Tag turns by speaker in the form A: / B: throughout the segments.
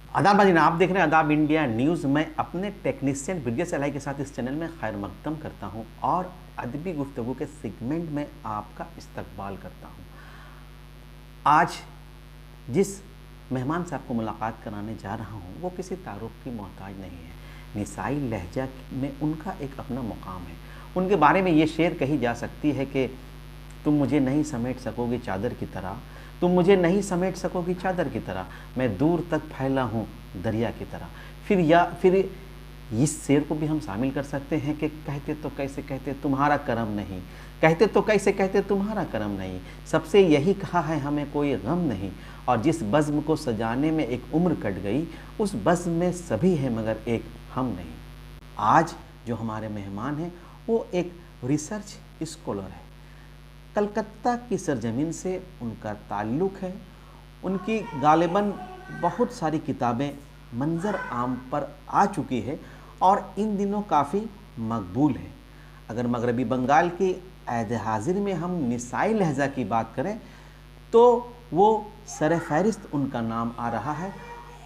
A: आदाब नाज़रीन, आप देख रहे हैं आदाब इंडिया न्यूज़। मैं अपने टेक्नीशियन ब्रिजेश एलाई के साथ इस चैनल में खैर मकदम करता हूं और अदबी गुफ्तगू के सेगमेंट में आपका इस्तकबाल करता हूं। आज जिस मेहमान से आपको मुलाकात कराने जा रहा हूं वो किसी तारुफ की मोहताज नहीं है। निसाई लहजा में उनका एक अपना मुकाम है। उनके बारे में ये शेर कही जा सकती है कि तुम मुझे नहीं समेट सकोगे चादर की तरह, तुम मुझे नहीं समेट सकोगी चादर की तरह, मैं दूर तक फैला हूँ दरिया की तरह। फिर इस शेर को भी हम शामिल कर सकते हैं कि कहते तो कैसे कहते तुम्हारा करम नहीं, कहते तो कैसे कहते तुम्हारा करम नहीं, सबसे यही कहा है हमें कोई गम नहीं, और जिस बज़्म को सजाने में एक उम्र कट गई उस बज़्म में सभी है मगर एक हम नहीं। आज जो हमारे मेहमान हैं वो एक रिसर्च स्कॉलर है। कलकत्ता की सरजमीन से उनका ताल्लुक़ है। उनकी गालिबन बहुत सारी किताबें मंजर आम पर आ चुकी है और इन दिनों काफ़ी मकबूल है। अगर मगरबी बंगाल की ऐद हाजिर में हम निसाई लहजा की बात करें तो वो सर फहरिस्त उनका नाम आ रहा है,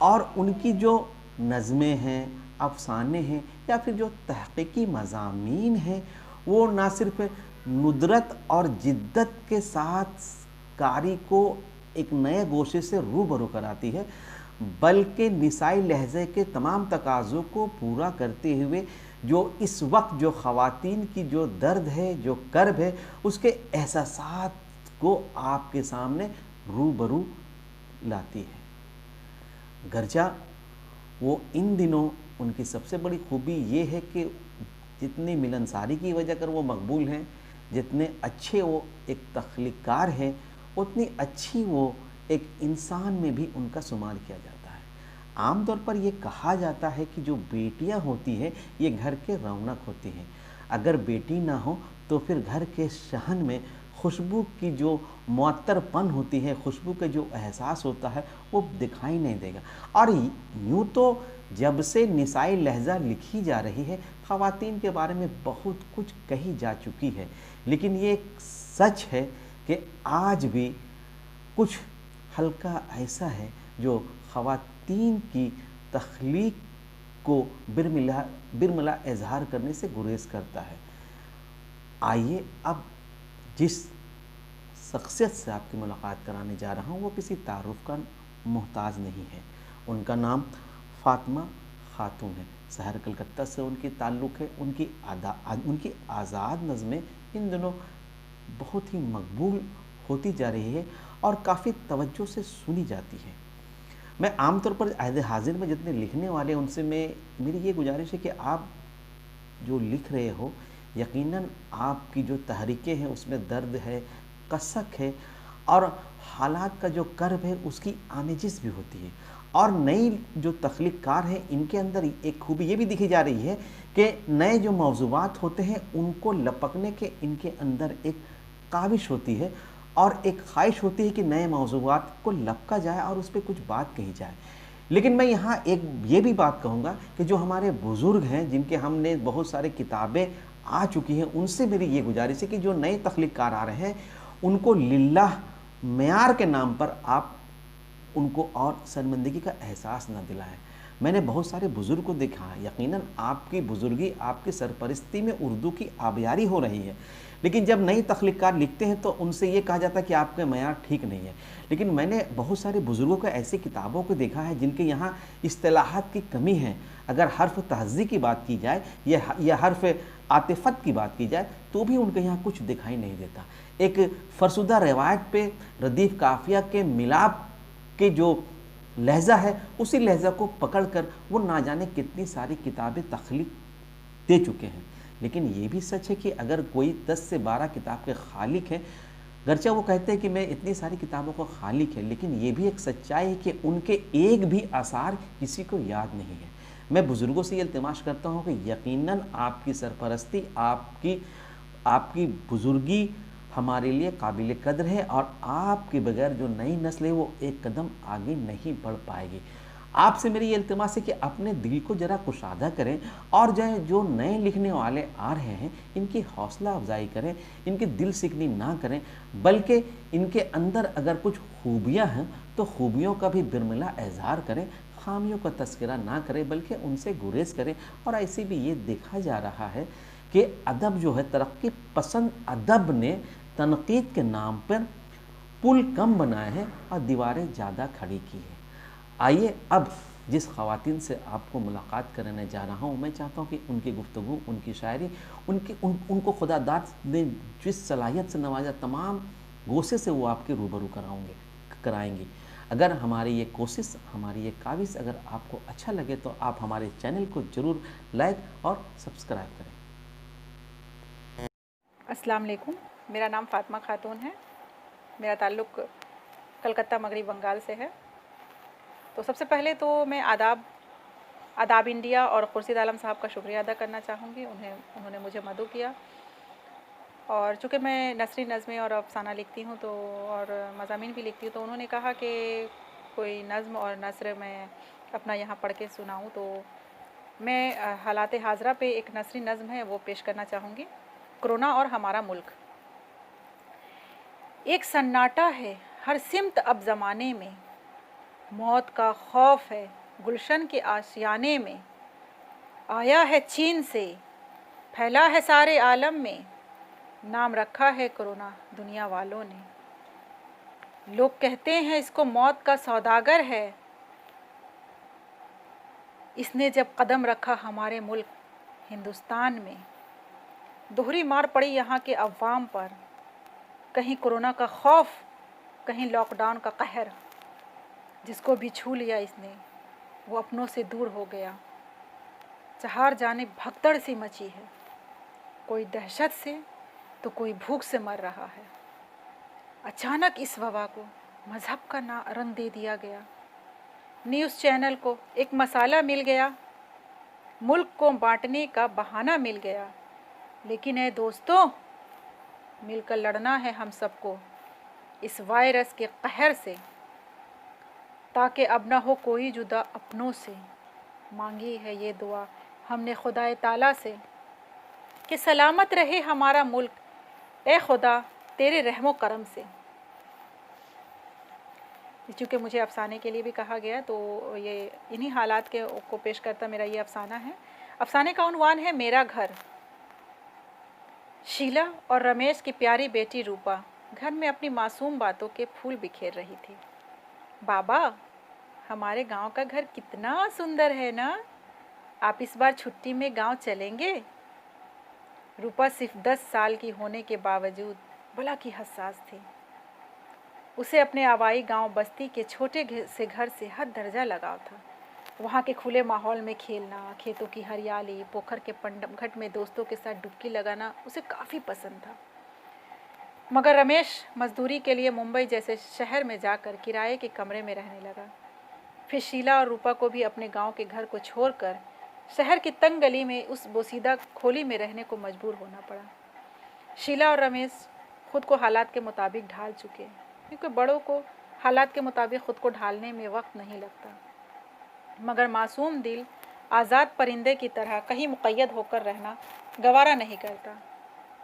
A: और उनकी जो नज़में हैं, अफसाने हैं या फिर जो तहक़ीक़ी मज़ामीन हैं वो ना सिर्फ नुदरत और जिद्दत के साथ कारी को एक नए गोशे से रूबरू कराती है, बल्कि निसाई लहजे के तमाम तकाज़ों को पूरा करते हुए जो इस वक्त जो ख़वातीन की जो दर्द है, जो कर्ब है, उसके एहसासात को आपके सामने रूबरू लाती है। गर्जा वो इन दिनों उनकी सबसे बड़ी खूबी ये है कि जितनी मिलनसारी की वजह कर वो मकबूल हैं, जितने अच्छे वो एक तख्लीकार हैं, उतनी अच्छी वो एक इंसान में भी उनका शुमार किया जाता है। आम तौर पर ये कहा जाता है कि जो बेटियां होती हैं ये घर के रौनक होती हैं। अगर बेटी ना हो तो फिर घर के शहन में खुशबू की जो मुअत्तरपन होती है, खुशबू का जो एहसास होता है वो दिखाई नहीं देगा। और यूँ तो जब से निसाई लहजा लिखी जा रही है ख़वातीन के बारे में बहुत कुछ कही जा चुकी है, लेकिन ये एक सच है कि आज भी कुछ हल्का ऐसा है जो ख़वातीन की तख्लीक को बिरमिला इजहार करने से गुरेज करता है। आइए अब जिस शख्सियत से आपकी मुलाकात कराने जा रहा हूँ वो किसी तारुफ का मोहताज नहीं है। उनका नाम फ़ातिमा खातून है। शहर कलकत्ता से उनकी ताल्लुक़ है। उनकी आज़ाद नज़में इन दिनों बहुत ही मकबूल होती जा रही है और काफ़ी तवज्जो से सुनी जाती है। मैं आमतौर पर अहद हाजिर में जितने लिखने वाले उनसे मेरी ये गुजारिश है कि आप जो लिख रहे हो यकीनन आपकी जो तहरीकें हैं उसमें दर्द है, कसक है और हालात का जो कर्ब है उसकी आमेजिश भी होती है। और नई जो तख्लीक़कार हैं इनके अंदर एक खूबी ये भी दिखी जा रही है कि नए जो मौज़ूआत होते हैं उनको लपकने के इनके अंदर एक काविश होती है और एक ख्वाहिश होती है कि नए मौज़ूआत को लपका जाए और उस पर कुछ बात कही जाए। लेकिन मैं यहाँ एक ये भी बात कहूँगा कि जो हमारे बुज़ुर्ग हैं जिनके हमने बहुत सारी किताबें आ चुकी हैं उनसे मेरी ये गुजारिश है कि जो नए तख्लीक़कार आ रहे हैं उनको लिल्लाह मेयार के नाम पर आप उनको और शर्मिंदगी का एहसास न दिलाएं। मैंने बहुत सारे बुज़ुर्ग को देखा है, यकीनन आपकी बुज़ुर्गी, आपकी सरपरस्ती में उर्दू की आबियारी हो रही है, लेकिन जब नई तख्लीक़कार लिखते हैं तो उनसे ये कहा जाता है कि आपका मयार ठीक नहीं है। लेकिन मैंने बहुत सारे बुज़ुर्गों को ऐसी किताबों को देखा है जिनके यहाँ इस्तिलाहात की कमी है। अगर हर्फ तहज़्ज़ी की बात की जाए या हर्फ आतिफ़त की बात की जाए तो भी उनके यहाँ कुछ दिखाई नहीं देता। एक फ़रसुदा रवायत पे रदीफ़ काफ़िया के मिलाप के जो लहजा है उसी लहजा को पकड़कर वो ना जाने कितनी सारी किताबें तख्लीक दे चुके हैं। लेकिन ये भी सच है कि अगर कोई 10 से 12 किताब के खालिक हैं, गर्चा वो कहते हैं कि मैं इतनी सारी किताबों का खालिक है, लेकिन ये भी एक सच्चाई है कि उनके एक भी आसार किसी को याद नहीं है। मैं बुज़ुर्गों से ये इल्तिमास करता हूँ कि यकीनन आपकी सरपरस्ती, आपकी बुज़ुर्गी हमारे लिए काबिल कद्र है और आपके बगैर जो नई नस्ल है वो एक कदम आगे नहीं बढ़ पाएगी। आपसे मेरी ये इल्तिमास है कि अपने दिल को ज़रा कुशादा करें और जो नए लिखने वाले आ रहे हैं इनकी हौसला अफजाई करें, इनकी दिल सिकनी ना करें, बल्कि इनके अंदर अगर कुछ खूबियां हैं तो खूबियों का भी बिरमिला इजहार करें, खामियों का तस्करा ना करें बल्कि उनसे गुरेज करें। और ऐसे भी ये देखा जा रहा है कि अदब जो है, तरक्की पसंद अदब ने तनकीद के नाम पर पुल कम बनाए हैं और दीवारें ज़्यादा खड़ी की है। आइए अब जिस ख़वातीन से आपको मुलाकात करने जा रहा हूँ, मैं चाहता हूँ कि उनकी गुफ्तगू, उनकी शायरी, उनको खुदादाद ने जिस सलाहियत से नवाजा, तमाम गोशे से वो आपके रूबरू कराएंगी। अगर हमारी ये कोशिश, हमारी ये काविश अगर आपको अच्छा लगे तो आप हमारे चैनल को ज़रूर लाइक और सब्सक्राइब करें।
B: अस्सलाम वालेकुम, मेरा नाम फ़ातिमा खातून है। मेरा ताल्लुक़ कलकत्ता मगरबी बंगाल से है। तो सबसे पहले तो मैं आदाब इंडिया और खुर्शीद आलम साहब का शुक्रिया अदा करना चाहूँगी। उन्होंने मुझे मदऊ किया। और चूँकि मैं नसरी नज़में और अफ़साना लिखती हूँ तो और मज़ामीन भी लिखती हूँ, तो उन्होंने कहा कि कोई नज़्म और नसर मैं अपना यहाँ पढ़ के सुनाऊँ। तो मैं हालात हाज़रा पे एक नसरी नज़्म है वो पेश करना चाहूँगी। कोरोना और हमारा मुल्क। एक सन्नाटा है हर सिमत अब ज़माने में, मौत का खौफ है गुलशन के आशियाने में। आया है चीन से, फैला है सारे आलम में, नाम रखा है कोरोना दुनिया वालों ने। लोग कहते हैं इसको मौत का सौदागर है, इसने जब कदम रखा हमारे मुल्क हिंदुस्तान में। दोहरी मार पड़ी यहाँ के अवाम पर, कहीं कोरोना का खौफ, कहीं लॉकडाउन का कहर। जिसको भी छू लिया इसने वो अपनों से दूर हो गया। चार जाने भगदड़ सी मची है, कोई दहशत से तो कोई भूख से मर रहा है। अचानक इस वबा को मज़हब का रंग दे दिया गया। न्यूज़ चैनल को एक मसाला मिल गया, मुल्क को बांटने का बहाना मिल गया। लेकिन ऐ दोस्तों, मिलकर लड़ना है हम सबको इस वायरस के कहर से, ताकि अब ना हो कोई जुदा अपनों से। मांगी है ये दुआ हमने खुदाए ताला से कि सलामत रहे हमारा मुल्क, ए खुदा तेरे रहमो करम से। चूँकि मुझे अफ़साने के लिए भी कहा गया तो ये इन्हीं हालात के को पेश करता मेरा ये अफ़साना है। अफ़साने का उन्वान है मेरा घर। शीला और रमेश की प्यारी बेटी रूपा घर में अपनी मासूम बातों के फूल बिखेर रही थी। बाबा, हमारे गांव का घर कितना सुंदर है ना, आप इस बार छुट्टी में गांव चलेंगे? रूपा सिर्फ 10 साल की होने के बावजूद भला की हसास थी। उसे अपने आबाई गांव बस्ती के छोटे से घर से हद दर्जा लगाव था। वहाँ के खुले माहौल में खेलना, खेतों की हरियाली, पोखर के पंडमघट में दोस्तों के साथ डुबकी लगाना उसे काफ़ी पसंद था। मगर रमेश मजदूरी के लिए मुंबई जैसे शहर में जाकर किराए के कमरे में रहने लगा। फिर शीला और रूपा को भी अपने गांव के घर को छोड़कर शहर की तंग गली में उस बोसीदा खोली में रहने को मजबूर होना पड़ा। शीला और रमेश खुद को हालात के मुताबिक ढाल चुके, क्योंकि बड़ों को हालात के मुताबिक खुद को ढालने में वक्त नहीं लगता। मगर मासूम दिल आज़ाद परिंदे की तरह कहीं मुक़य्यद होकर रहना गवारा नहीं करता।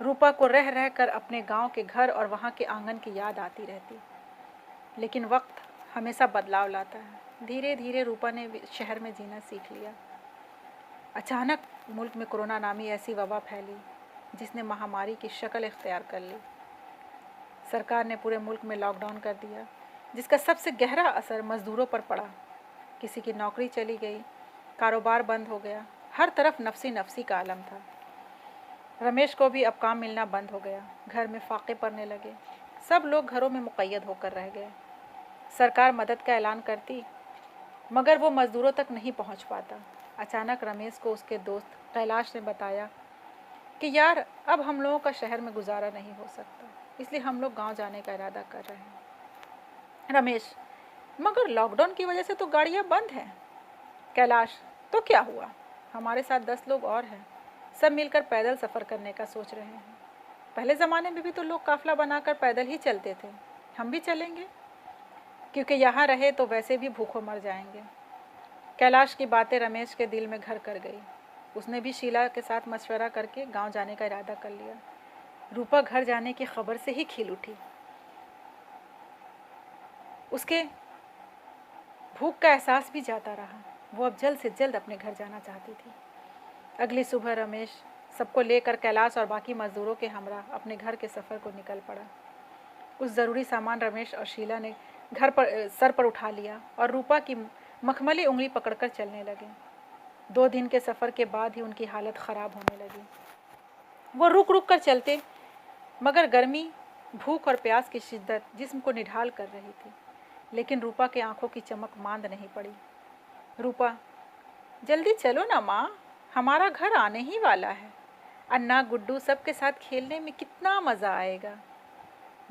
B: रूपा को रह रह कर अपने गांव के घर और वहाँ के आंगन की याद आती रहती। लेकिन वक्त हमेशा बदलाव लाता है। धीरे धीरे रूपा ने शहर में जीना सीख लिया। अचानक मुल्क में कोरोना नामी ऐसी वबा फैली जिसने महामारी की शक्ल इख्तियार कर ली। सरकार ने पूरे मुल्क में लॉकडाउन कर दिया, जिसका सबसे गहरा असर मज़दूरों पर पड़ा। किसी की नौकरी चली गई, कारोबार बंद हो गया, हर तरफ नफसी नफसी का आलम था। रमेश को भी अब काम मिलना बंद हो गया, घर में फाके पड़ने लगे, सब लोग घरों में मुक़य्यद होकर रह गए। सरकार मदद का ऐलान करती मगर वो मज़दूरों तक नहीं पहुंच पाता। अचानक रमेश को उसके दोस्त कैलाश ने बताया कि यार, अब हम लोगों का शहर में गुजारा नहीं हो सकता, इसलिए हम लोग गांव जाने का इरादा कर रहे हैं। रमेश: मगर लॉकडाउन की वजह से तो गाड़ियाँ बंद हैं। कैलाश: तो क्या हुआ, हमारे साथ 10 लोग और हैं, सब मिलकर पैदल सफ़र करने का सोच रहे हैं। पहले ज़माने में भी तो लोग काफ़िला बनाकर पैदल ही चलते थे, हम भी चलेंगे, क्योंकि यहाँ रहे तो वैसे भी भूखों मर जाएंगे। कैलाश की बातें रमेश के दिल में घर कर गई। उसने भी शीला के साथ मशवरा करके गांव जाने का इरादा कर लिया। रूपा घर जाने की खबर से ही खिल उठी। उसके भूख का एहसास भी जाता रहा। वो अब जल्द से जल्द अपने घर जाना चाहती थी। अगली सुबह रमेश सबको लेकर कैलाश और बाकी मजदूरों के हमरा अपने घर के सफ़र को निकल पड़ा। कुछ ज़रूरी सामान रमेश और शीला ने घर पर सर पर उठा लिया और रूपा की मखमली उंगली पकड़कर चलने लगे। 2 दिन के सफ़र के बाद ही उनकी हालत ख़राब होने लगी। वो रुक रुक कर चलते, मगर गर्मी, भूख और प्यास की शिद्दत जिस्म को निढाल कर रही थी। लेकिन रूपा की आंखों की चमक मांद नहीं पड़ी। रूपा, जल्दी चलो ना माँ, हमारा घर आने ही वाला है। अन्ना, गुड्डू सबके साथ खेलने में कितना मज़ा आएगा।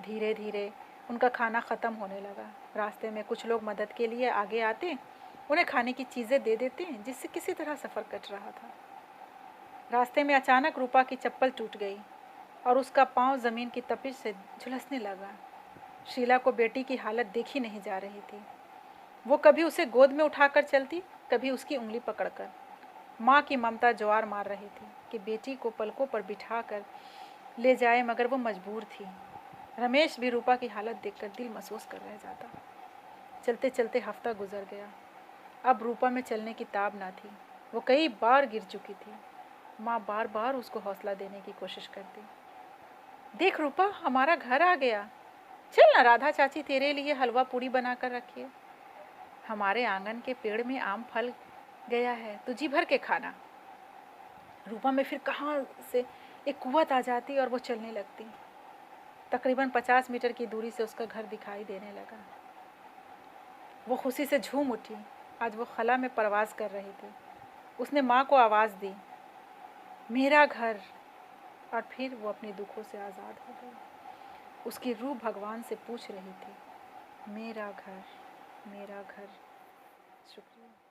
B: धीरे धीरे उनका खाना ख़त्म होने लगा। रास्ते में कुछ लोग मदद के लिए आगे आते, उन्हें खाने की चीज़ें दे देते, जिससे किसी तरह सफ़र कट रहा था। रास्ते में अचानक रूपा की चप्पल टूट गई और उसका पाँव ज़मीन की तपिश से झुलसने लगा। शीला को बेटी की हालत देखी नहीं जा रही थी। वो कभी उसे गोद में उठाकर चलती, कभी उसकी उंगली पकड़कर। माँ की ममता ज्वार मार रही थी कि बेटी को पलकों पर बिठाकर ले जाए, मगर वो मजबूर थी। रमेश भी रूपा की हालत देखकर दिल महसूस कर रह जाता। चलते चलते हफ्ता गुजर गया। अब रूपा में चलने की ताब ना थी। वो कई बार गिर चुकी थी। माँ बार बार उसको हौसला देने की कोशिश करती। देख रूपा, हमारा घर आ गया। चल ना, राधा चाची तेरे लिए हलवा पूरी बना कर रखी है। हमारे आंगन के पेड़ में आम फल गया है, तू जी भर के खाना। रूपा में फिर कहाँ से एक कुव्वत आ जाती और वो चलने लगती। तकरीबन 50 मीटर की दूरी से उसका घर दिखाई देने लगा। वो खुशी से झूम उठी। आज वो खला में परवाज़ कर रही थी। उसने माँ को आवाज़ दी, मेरा घर, और फिर वो अपने दुखों से आज़ाद हो गई। उसकी रूह भगवान से पूछ रही थी, मेरा घर, मेरा घर। शुक्रिया।